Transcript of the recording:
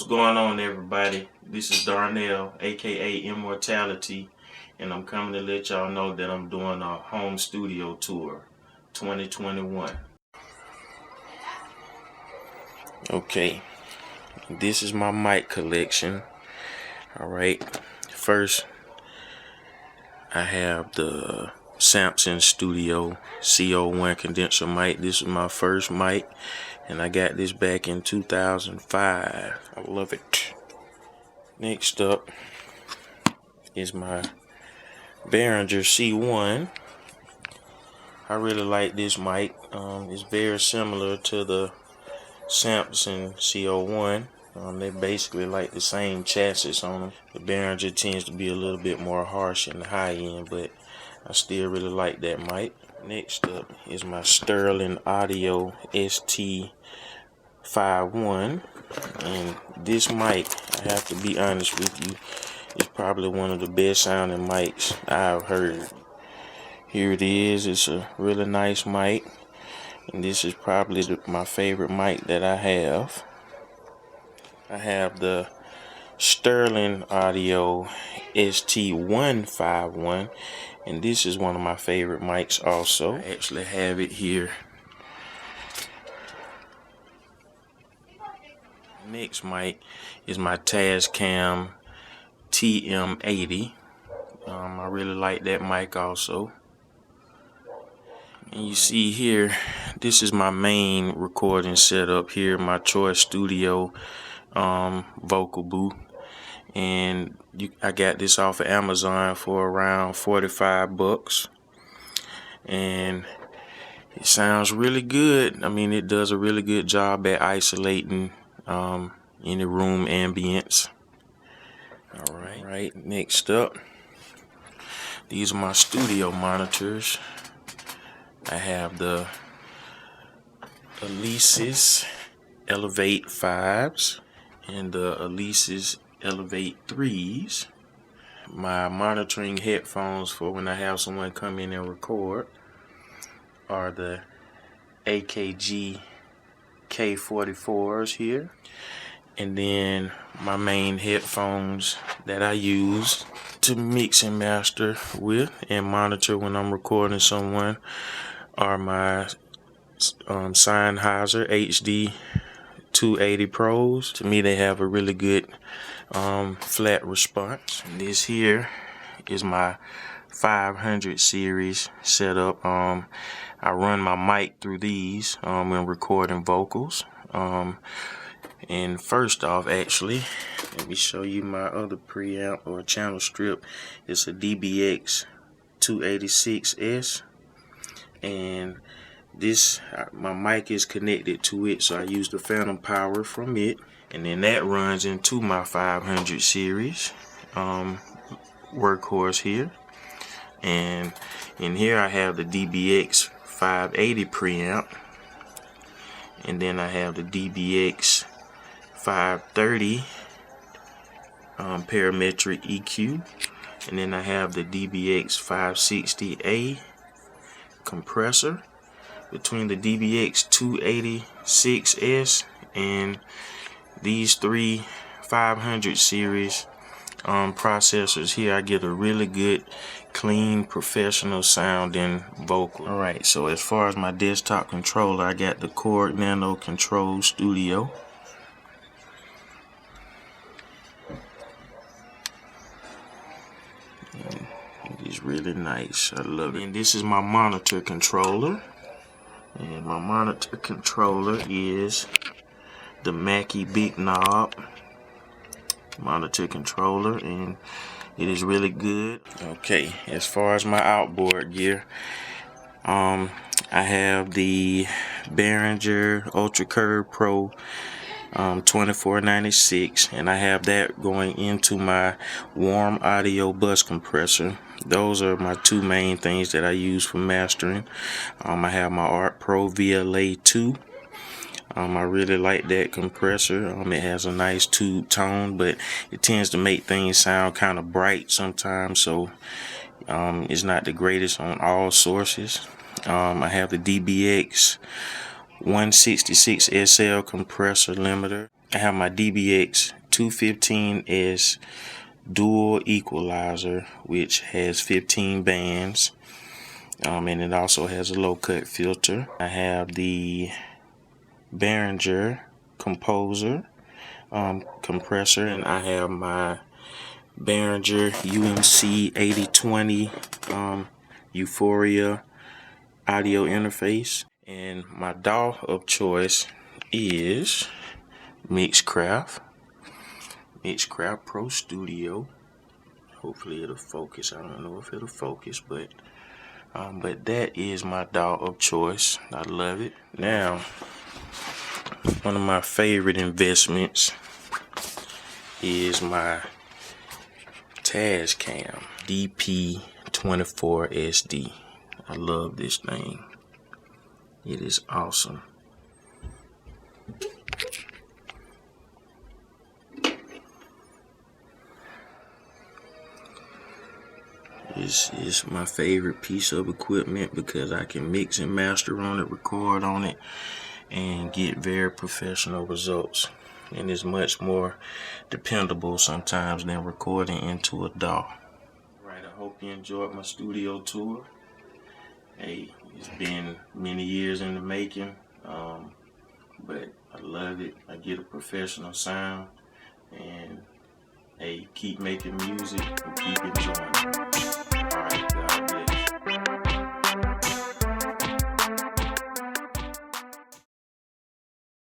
going on, everybody? This is Darnell, aka Immortality, and I'm coming to let y'all know that I'm doing a home studio tour 2021. Okay, this is my mic collection. Alright, first I have the Samson Studio CO1 condenser mic. This is my first mic, and I got this back in 2005. I love it. Next up is my Behringer C1. I really like this mic. It's very similar to the Samson CO1. They're basically like the same chassis on them. The Behringer tends to be a little bit more harsh in the high end, but I still really like that mic. Next up is my Sterling Audio ST51, and this mic, I have to be honest with you, is probably one of the best sounding mics I've heard. Here it is. It's a really nice mic, and this is probably my favorite mic that I have. I have the Sterling Audio ST151, and this is one of my favorite mics also. I actually have it here. Next mic is my Tascam TM80. I really like that mic also. And you see here, this is my main recording setup here, my Choice Studio vocal booth, and I got this off of Amazon for around 45 bucks, and it sounds really good. I mean, it does a really good job at isolating any room ambience. Alright, next up, these are my studio monitors. I have the Alesis Elevate 5s and the Alesis Elevate 3s. My monitoring headphones for when I have someone come in and record are the AKG K44s here. And then my main headphones that I use to mix and master with and monitor when I'm recording someone are my Sennheiser HD 280 Pros. To me, they have a really good flat response. And this here is my 500 series setup. I run my mic through these when recording vocals. And first off, actually, let me show you my other preamp or channel strip. It's a DBX 286S, and this, my mic is connected to it, so I use the phantom power from it, and then that runs into my 500 series workhorse here. And in here I have the DBX 580 preamp, and then I have the DBX 530 parametric EQ, and then I have the DBX 560A compressor. Between the DBX 286S and these three 500 series processors here, I get a really good, clean, professional sounding vocal. Alright, so as far as my desktop controller, I got the Cord Nano Control Studio. It is really nice. I love it. And this is my monitor controller. And my monitor controller is the Mackie Big Knob monitor controller, and it is really good. Okay, as far as my outboard gear, I have the Behringer Ultra Curve Pro 2496, and I have that going into my Warm Audio bus compressor. Those are my two main things that I use for mastering. I have my Art Pro VLA 2. I really like that compressor. It has a nice tube tone, but it tends to make things sound kind of bright sometimes, so it's not the greatest on all sources. I have the DBX 166 SL compressor limiter. I have my DBX 215S dual equalizer, which has 15 bands, and it also has a low cut filter. I have the Behringer composer compressor, and I have my Behringer UMC 8020 Euphoria audio interface. And my DAW of choice is Mixcraft Pro Studio. Hopefully it'll focus. I don't know if it'll focus, but that is my DAW of choice. I love it. Now, one of my favorite investments is my Tascam DP-24 SD. I love this thing. It is awesome. This is my favorite piece of equipment because I can mix and master on it, record on it, and get very professional results. And it's much more dependable sometimes than recording into a DAW. Alright, I hope you enjoyed my studio tour. Hey, it's been many years in the making, but I love it. I get a professional sound, and hey, keep making music and keep enjoying it. Alright, guys.